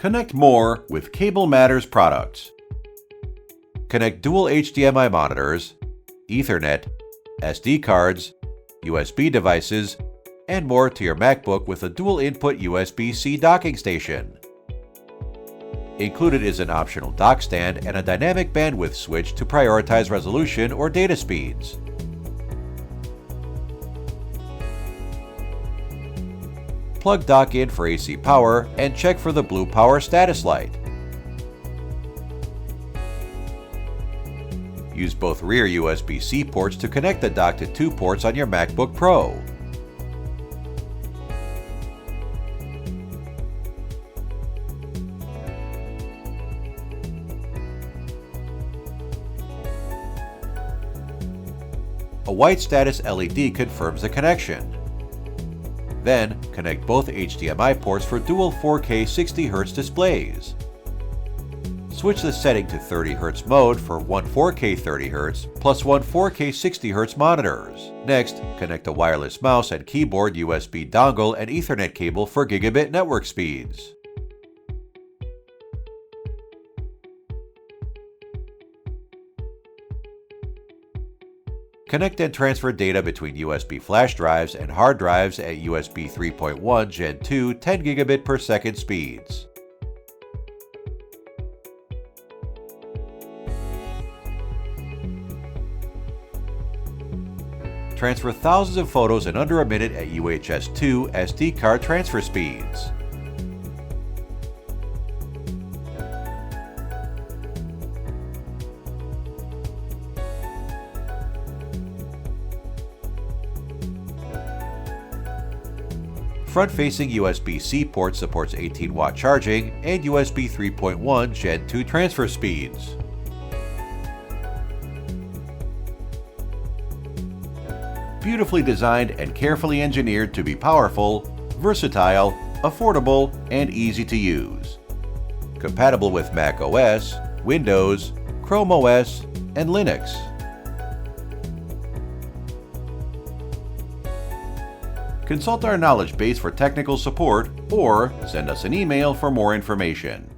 Connect more with Cable Matters products. Connect dual HDMI monitors, Ethernet, SD cards, USB devices, and more to your MacBook with a dual-input USB-C docking station. Included is an optional dock stand and a dynamic bandwidth switch to prioritize resolution or data speeds. Plug dock in for AC power and check for the blue power status light. Use both rear USB-C ports to connect the dock to 2 ports on your MacBook Pro. A white status LED confirms the connection. Then, connect both HDMI ports for dual 4K 60Hz displays. Switch the setting to 30Hz mode for one 4K 30Hz plus one 4K 60Hz monitors. Next, connect a wireless mouse and keyboard USB dongle and Ethernet cable for gigabit network speeds. Connect and transfer data between USB flash drives and hard drives at USB 3.1 Gen 2 10 gigabit per second speeds. Transfer thousands of photos in under a minute at UHS 2 SD card transfer speeds. Front-facing USB-C port supports 18-watt charging and USB 3.1 Gen 2 transfer speeds. Beautifully designed and carefully engineered to be powerful, versatile, affordable, and easy to use. Compatible with Mac OS, Windows, Chrome OS, and Linux. Consult our knowledge base for technical support or send us an email for more information.